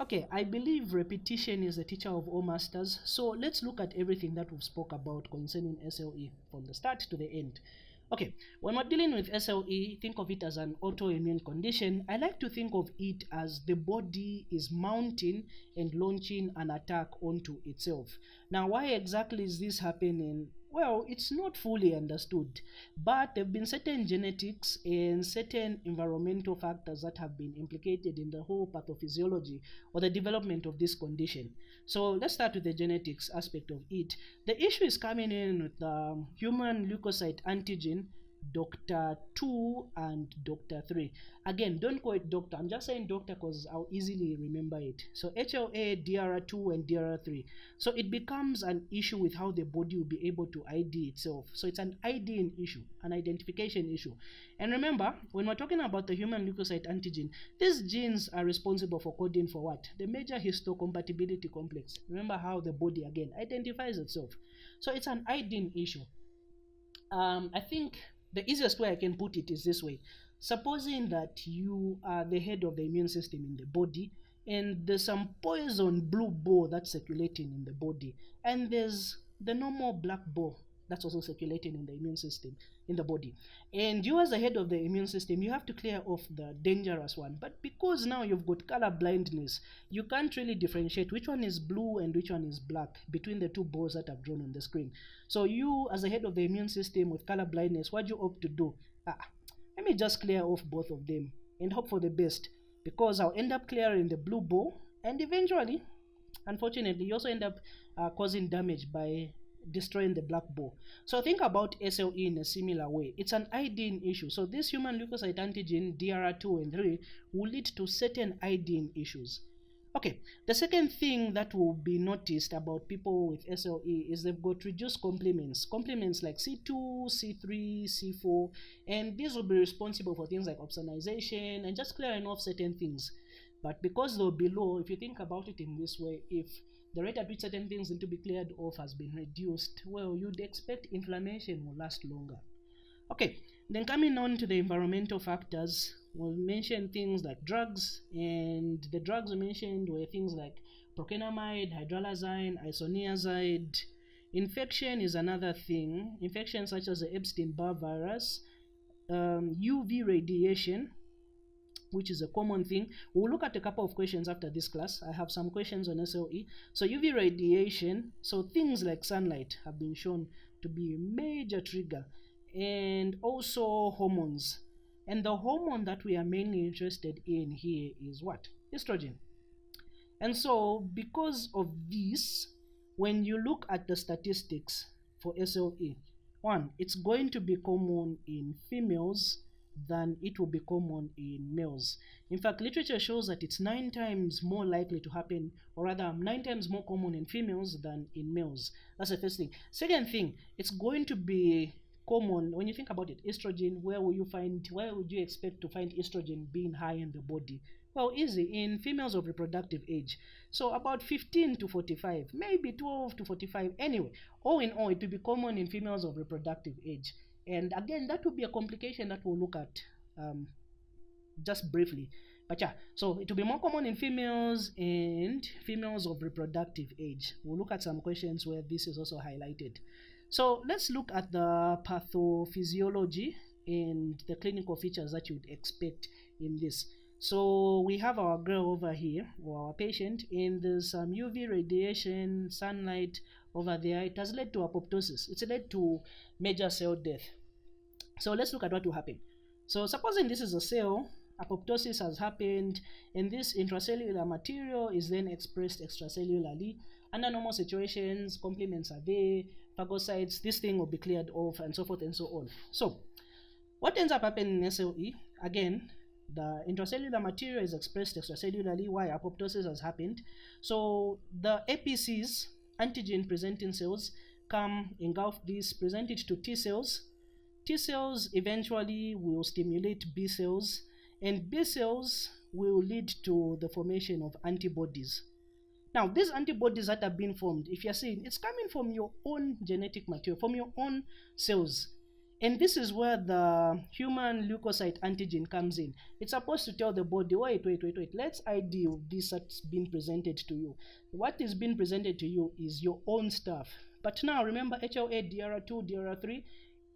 Okay, I believe repetition is the teacher of all masters. So let's look at everything that we've spoke about concerning SLE from the start to the end. Okay, when we're dealing with SLE, think of it as an autoimmune condition. I like to think of it as the body is mounting and launching an attack onto itself. Now, why exactly is this happening? Well, it's not fully understood, but there have been certain genetics and certain environmental factors that have been implicated in the whole pathophysiology or the development of this condition. So let's start with the genetics aspect of it. The issue is coming in with the human leukocyte antigen Dr. 2 and Dr. 3. Again, don't call it doctor. I'm just saying doctor because I'll easily remember it. So HLA, DR2, and DR3. So it becomes an issue with how the body will be able to ID itself. So it's an IDing issue, an identification issue. And remember, when we're talking about the human leukocyte antigen, these genes are responsible for coding for what? The major histocompatibility complex. Remember how the body, again, identifies itself. So it's an IDing issue. I think the easiest way I can put it is this way. Supposing that you are the head of the immune system in the body, and there's some poison blue ball that's circulating in the body, and there's the normal black ball that's also circulating in the immune system in the body, and you as the head of the immune system, you have to clear off the dangerous one. But because now you've got color blindness, you can't really differentiate which one is blue and which one is black between the two balls that I've drawn on the screen. So you as the head of the immune system with color blindness, what you opt to do, let me just clear off both of them and hope for the best, because I'll end up clearing the blue ball, and eventually, unfortunately, you also end up causing damage by destroying the black ball. So think about SLE in a similar way. It's an IDing issue. So this human leukocyte antigen DR2 and 3 will lead to certain IDing issues. Okay, the second thing that will be noticed about people with SLE is they've got reduced complements like C2, C3, C4, and these will be responsible for things like opsonization and just clearing off certain things. But because they'll be low, if you think about it in this way, if the rate at which certain things need to be cleared off has been reduced, well, you'd expect inflammation will last longer. Okay, then coming on to the environmental factors, we'll mention things like drugs, and the drugs we mentioned were things like procainamide, hydralazine, isoniazid. Infection is another thing. Infections such as the Epstein-Barr virus, UV radiation, which is a common thing. We'll look at a couple of questions after this class. I have some questions on SLE. So UV radiation, so things like sunlight have been shown to be a major trigger, and also hormones. And the hormone that we are mainly interested in here is what? Estrogen. And so because of this, when you look at the statistics for SLE, one, it's going to be common in females than it will be common in males. In fact, literature shows that it's 9 times more likely to happen, or rather 9 times more common in females than in males. That's the first thing. Second thing, it's going to be common when you think about it. Estrogen, where would you expect to find estrogen being high in the body? Well, easy, in females of reproductive age. So about 15 to 45, maybe 12 to 45. Anyway, all in all, it will be common in females of reproductive age. And again, that will be a complication that we'll look at just briefly. But yeah, so it will be more common in females and females of reproductive age. We'll look at some questions where this is also highlighted. So let's look at the pathophysiology and the clinical features that you'd expect in this. So we have our girl over here, or our patient, and there's some UV radiation, sunlight over there. It has led to apoptosis. It's led to major cell death. So let's look at what will happen. So supposing this is a cell, apoptosis has happened, and this intracellular material is then expressed extracellularly. Under normal situations, complements are there, phagocytes, this thing will be cleared off, and so forth and so on. So what ends up happening in SLE? Again, the intracellular material is expressed extracellularly while apoptosis has happened. So the APCs, antigen presenting cells, come, engulf this, present it to T cells. T cells eventually will stimulate B cells, and B cells will lead to the formation of antibodies. Now, these antibodies that have been formed, if you're seeing, it's coming from your own genetic material, from your own cells. And this is where the human leukocyte antigen comes in. It's supposed to tell the body, wait, let's ID this that's been presented to you. What is being presented to you is your own stuff. But now remember, HLA, DR2, DR3,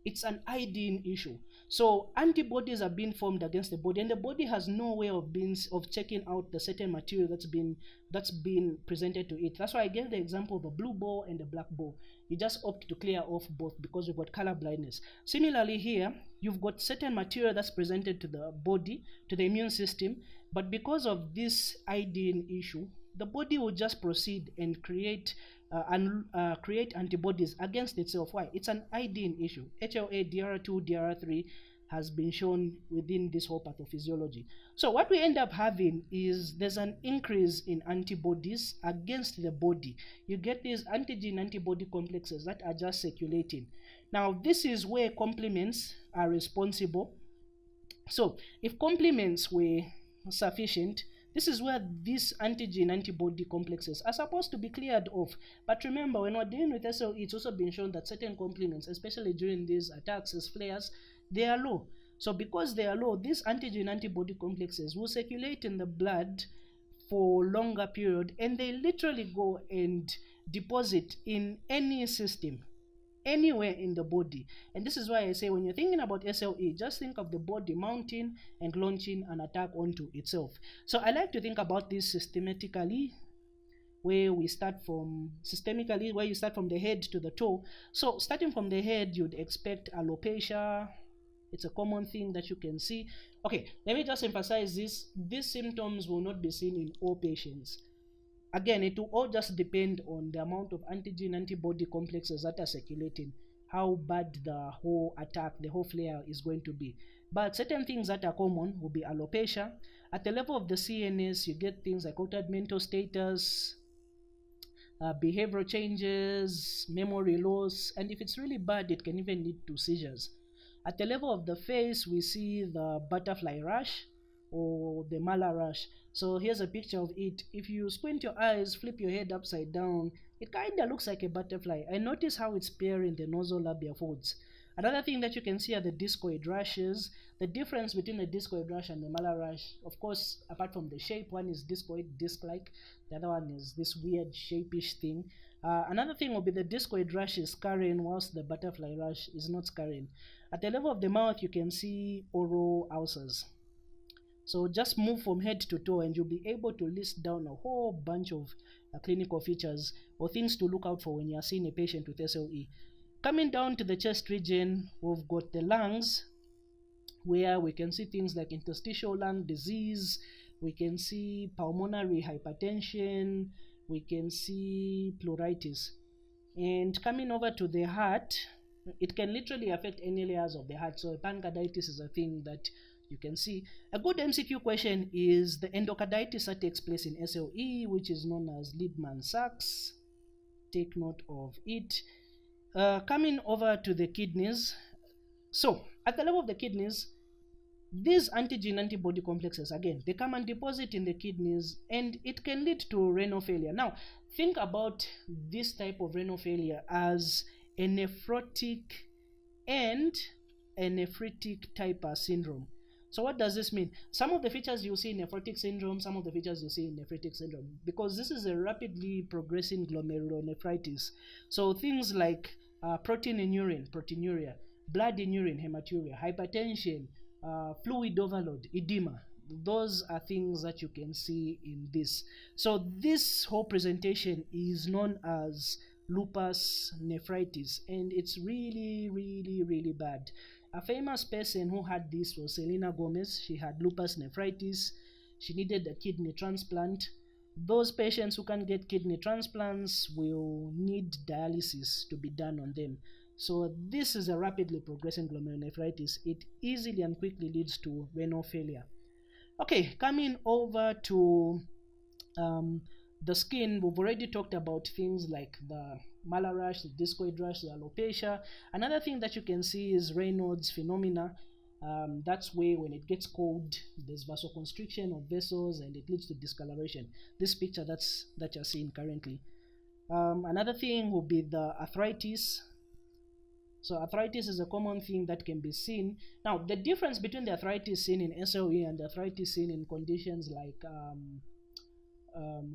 it's an IDing issue. So antibodies are being formed against the body, and the body has no way of checking out the certain material that's been presented to it. That's why I gave the example of a blue ball and a black ball. You just opt to clear off both because you've got color blindness. Similarly here, you've got certain material that's presented to the body, to the immune system, but because of this IDing issue, the body will just proceed and create antibodies against itself. Why? It's an IDing issue. HLA, DR2, DR3 has been shown within this whole pathophysiology. So what we end up having is there's an increase in antibodies against the body. You get these antigen antibody complexes that are just circulating. Now this is where complements are responsible. So if complements were sufficient, this is where these antigen antibody complexes are supposed to be cleared off. But remember, when we're dealing with SLE, it's also been shown that certain complements, especially during these attacks as flares, they are low. So because they are low, these antigen antibody complexes will circulate in the blood for longer period, and they literally go and deposit in any system, anywhere in the body. And this is why I say, when you're thinking about SLE, just think of the body mounting and launching an attack onto itself. So I like to think about this systematically, where you start from the head to the toe. So starting from the head, you'd expect alopecia. It's a common thing that you can see. Okay, let me just emphasize this. These symptoms will not be seen in all patients. Again, it will all just depend on the amount of antigen antibody complexes that are circulating, how bad the whole attack, the whole flare is going to be. But certain things that are common will be alopecia. At the level of the CNS, you get things like altered mental status, behavioral changes, memory loss, and if it's really bad, it can even lead to seizures. At the level of the face, we see the butterfly rash or the mala rash. So here's a picture of it. If you squint your eyes, flip your head upside down, it kind of looks like a butterfly. And notice how it's pairing the nasolabial folds. Another thing that you can see are the discoid rashes. The difference between the discoid rash and the mala rash, of course, apart from the shape, one is discoid, disc-like. The other one is this weird shapish thing. Another thing will be the discoid rash is scarring, whilst the butterfly rash is not scarring. At the level of the mouth, you can see oral ulcers. So just move from head to toe and you'll be able to list down a whole bunch of clinical features or things to look out for when you're seeing a patient with SLE. Coming down to the chest region, we've got the lungs, where we can see things like interstitial lung disease, we can see pulmonary hypertension, we can see pleuritis. And coming over to the heart, it can literally affect any layers of the heart. So pancreatitis is a thing that you can see. A good MCQ question is the endocarditis that takes place in SLE, which is known as Liebman-Sachs. Take note of it. Coming over to the kidneys. So at the level of the kidneys, these antigen antibody complexes, again, they come and deposit in the kidneys, and it can lead to renal failure. Now think about this type of renal failure as a nephrotic and a nephritic type syndrome. So what does this mean? Some of the features you see in nephrotic syndrome, some of the features you see in nephritic syndrome, because this is a rapidly progressing glomerulonephritis. So things like protein in urine, proteinuria, blood in urine, hematuria, hypertension, fluid overload, edema, those are things that you can see in this. So this whole presentation is known as lupus nephritis, and it's really, really, really bad. A famous person who had this was Selena Gomez. She had lupus nephritis. She needed a kidney transplant. Those patients who can get kidney transplants will need dialysis to be done on them. So this is a rapidly progressing glomerulonephritis. It easily and quickly leads to renal failure. Okay, coming over to the skin, we've already talked about things like the mala rash, the discoid rash, the alopecia. Another thing that you can see is Raynaud's phenomena. That's where when it gets cold, there's vasoconstriction of vessels and it leads to discoloration. This picture that you're seeing currently. Another thing will be the arthritis. So arthritis is a common thing that can be seen. Now, the difference between the arthritis seen in SLE and the arthritis seen in conditions like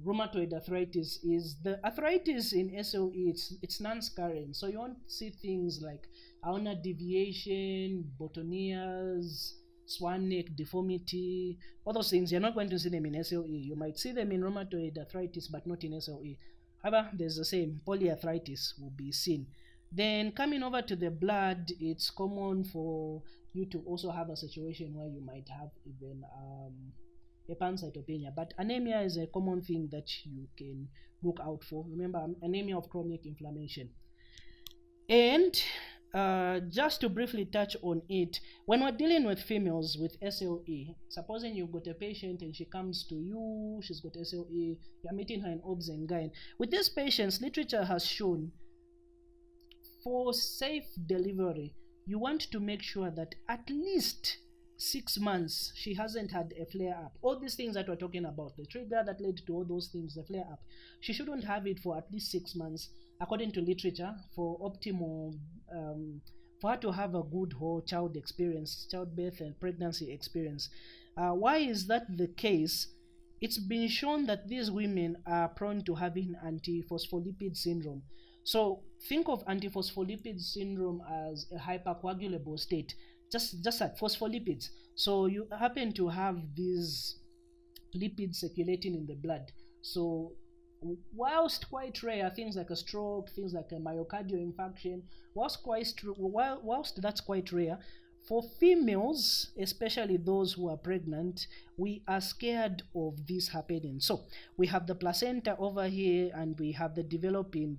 rheumatoid arthritis is the arthritis in SLE, it's non-scarring. So you won't see things like ulnar deviation, botonias, swan neck deformity, all those things. You're not going to see them in SLE. You might see them in rheumatoid arthritis, but not in SLE. However, there's the same polyarthritis will be seen. Then coming over to the blood, it's common for you to also have a situation where you might have even a pancytopenia, but anemia is a common thing that you can look out for. Remember, anemia of chronic inflammation. And just to briefly touch on it, when we're dealing with females with SLE, supposing you've got a patient and she comes to you, she's got SLE, you're meeting her in obs and gyn. With these patients, literature has shown for safe delivery, you want to make sure that at least 6 months she hasn't had a flare up. All these things that we're talking about, the trigger that led to all those things, the flare up, she shouldn't have it for at least 6 months, according to literature, for optimal, for her to have a good whole child experience, childbirth and pregnancy experience. Why is that the case? It's been shown that these women are prone to having antiphospholipid syndrome. So think of antiphospholipid syndrome as a hypercoagulable state, just like phospholipids. So you happen to have these lipids circulating in the blood. So whilst quite rare, things like a stroke, things like a myocardial infarction, whilst that's quite rare, for females, especially those who are pregnant, we are scared of this happening. So we have the placenta over here and we have the developing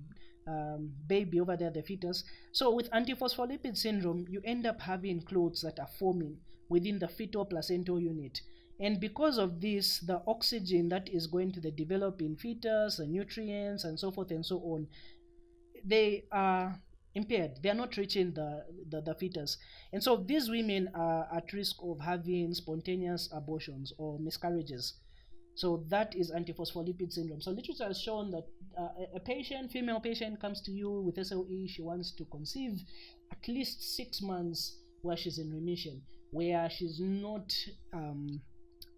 baby over there, the fetus. So with antiphospholipid syndrome, you end up having clots that are forming within the fetal placental unit. And because of this, the oxygen that is going to the developing fetus, the nutrients and so forth and so on, they are impaired. They are not reaching the fetus. And so these women are at risk of having spontaneous abortions or miscarriages. So that is antiphospholipid syndrome. So literature has shown that female patient comes to you with SLE, she wants to conceive at least 6 months where she's in remission, where she's not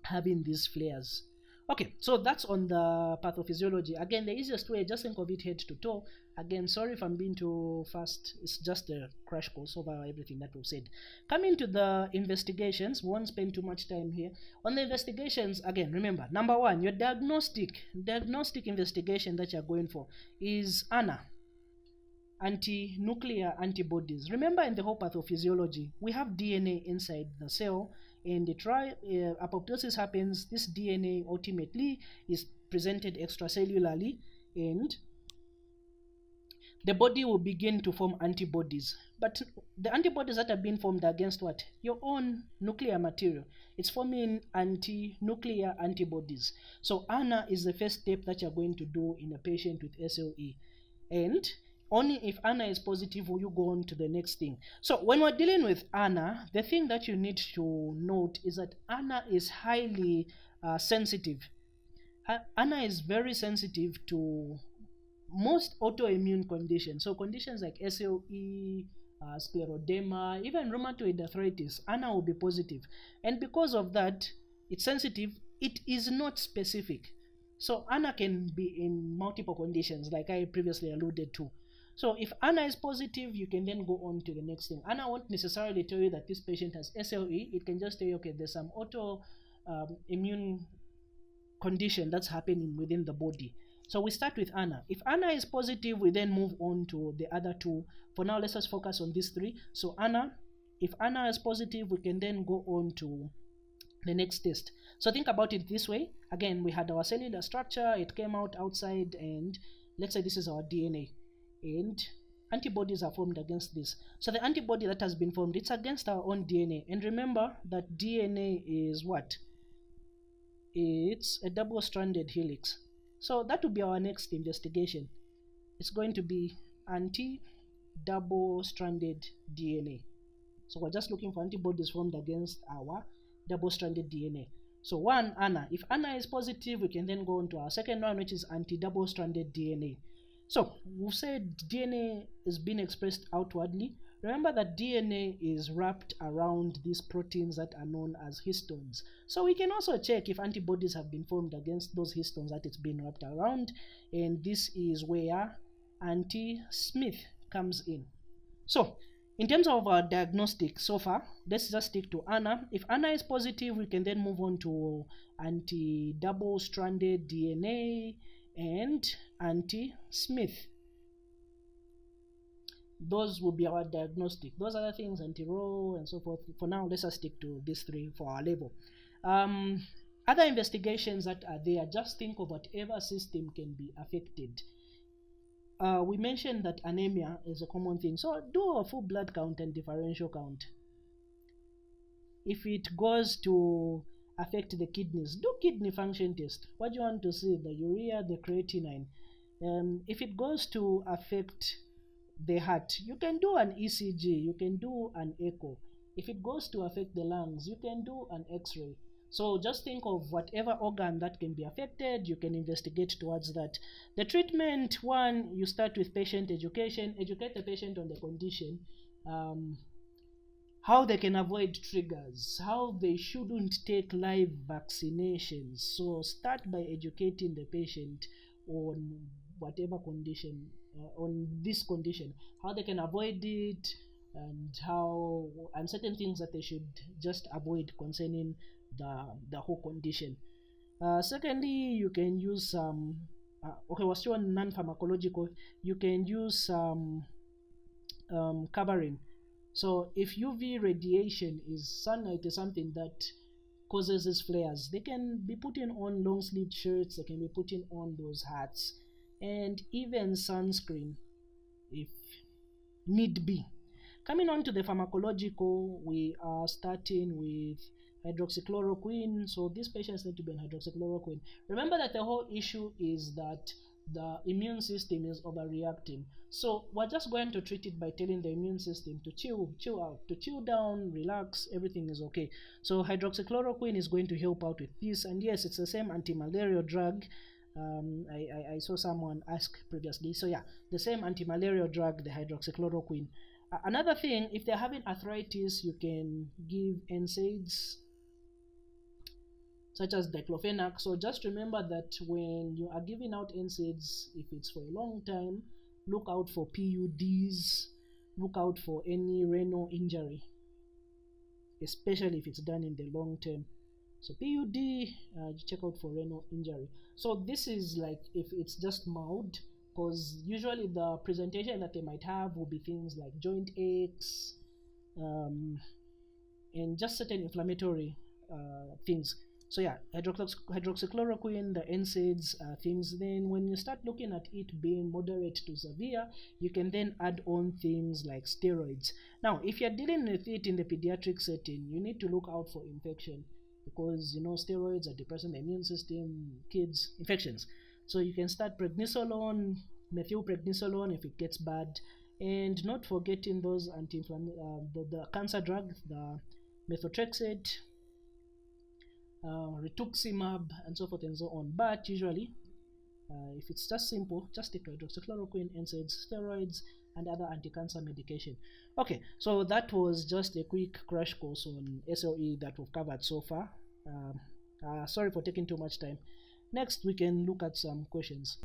having these flares. Okay, so that's on the pathophysiology. Again, the easiest way, just think of it head to toe. Again, sorry if I'm being too fast. It's just a crash course over everything that we've said. Coming to the investigations, we won't spend too much time here. On the investigations, again, remember, number one, your diagnostic investigation that you're going for is ANA, anti-nuclear antibodies. Remember, in the whole pathophysiology, we have DNA inside the cell, and apoptosis happens. This DNA ultimately is presented extracellularly, and the body will begin to form antibodies. But the antibodies that are being formed are against what? Your own nuclear material. It's forming anti-nuclear antibodies. So ANA is the first step that you're going to do in a patient with SLE. And only if ANA is positive will you go on to the next thing. So when we're dealing with ANA, the thing that you need to note is that ANA is highly sensitive. ANA is very sensitive to most autoimmune conditions. So conditions like SLE, scleroderma, even rheumatoid arthritis, ANA will be positive. And because of that, it's sensitive. It is not specific. So ANA can be in multiple conditions, like I previously alluded to. So if ANA is positive, you can then go on to the next thing. ANA won't necessarily tell you that this patient has SLE. It can just tell you, okay, there's some autoimmune condition that's happening within the body. So we start with ANA. If ANA is positive, we then move on to the other two. For now, let's just focus on these three. So ANA, if ANA is positive, we can then go on to the next test. So think about it this way. Again, we had our cellular structure. It came out outside, and let's say this is our DNA. And antibodies are formed against this. So the antibody that has been formed, it's against our own DNA. And remember that DNA is what? It's a double-stranded helix. So that will be our next investigation. It's going to be anti-double-stranded DNA. So we're just looking for antibodies formed against our double-stranded DNA. So one, ANA. If ANA is positive, we can then go on to our second one, which is anti-double-stranded DNA. So we've said DNA is being expressed outwardly. Remember that DNA is wrapped around these proteins that are known as histones. So we can also check if antibodies have been formed against those histones that it's been wrapped around, and this is where anti-Smith comes in. So in terms of our diagnostic so far, let's just stick to Anna. If Anna is positive, we can then move on to anti-double stranded DNA and anti-Smith. Those will be our diagnostic. Those other things, anti-Roe and so forth. For now, let's just stick to these three for our level. Other investigations that are there, just think of whatever system can be affected. We mentioned that anemia is a common thing, so do a full blood count and differential count. If it goes to affect the kidneys, do kidney function test. What do you want to see? The urea, the creatinine. If it goes to affect the heart, you can do an ECG, you can do an echo. If it goes to affect the lungs, you can do an x-ray. So just think of whatever organ that can be affected, you can investigate towards that. The treatment, one, you start with patient education, educate the patient on the condition, how they can avoid triggers, how they shouldn't take live vaccinations. So start by educating the patient on whatever condition, on this condition, how they can avoid it, and certain things that they should just avoid concerning the whole condition. Secondly, you can use some we're still on non-pharmacological. You can use some covering. So if UV radiation is sunlight is something that causes these flares, they can be putting on long sleeved shirts, they can be putting on those hats, and even sunscreen if need be. Coming on to the pharmacological, we are starting with hydroxychloroquine. So these patients need to be on hydroxychloroquine. Remember that the whole issue is that the immune system is overreacting. So we're just going to treat it by telling the immune system to chill out, to chill down, relax, everything is okay. So hydroxychloroquine is going to help out with this. And yes, it's the same anti-malarial drug. I saw someone ask previously. So yeah, the same anti-malarial drug, the hydroxychloroquine. Another thing, if they're having arthritis, you can give NSAIDs such as diclofenac. So just remember that when you are giving out NSAIDs, if it's for a long time, look out for PUDs, look out for any renal injury, especially if it's done in the long term. So PUD, check out for renal injury. So this is like if it's just mild, because usually the presentation that they might have will be things like joint aches, and just certain inflammatory things. So yeah, hydroxychloroquine, the NSAIDs, things. Then when you start looking at it being moderate to severe, you can then add on things like steroids. Now, if you're dealing with it in the pediatric setting, you need to look out for infection, because steroids are depressing the immune system, kids, infections. So you can start prednisolone, methylprednisolone if it gets bad, and not forgetting those anti-inflammatory, the cancer drug, the methotrexate, rituximab, and so forth and so on. But usually, if it's just simple, just take hydroxychloroquine, NSAIDs, steroids, and other anti-cancer medication. Okay, so that was just a quick crash course on SLE that we've covered so far. Sorry for taking too much time. Next, we can look at some questions.